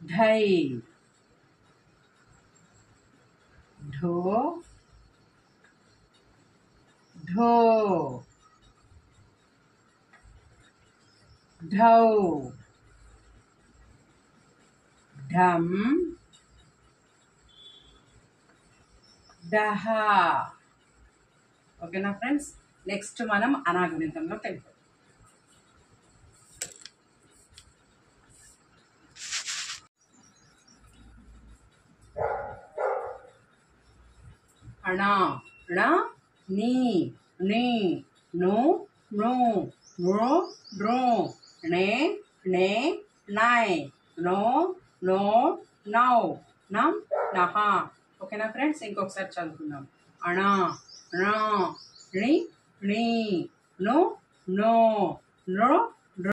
ढै ढो ढो ढौ ढम ढः ఓకేనా ఫ్రెండ్స్ నెక్స్ట్ మనం అనాగరికంలోకి వెళ్ళిపోతాం అణ ణ నీ నీ ను ను నృ నృ ణే ణే నై నో నో నౌ నం నహ ఓకేనా ఫ్రెండ్స్ ఇంకొకసారి చదువుకుందాం అణ ణ ణి ణి ను నో నృ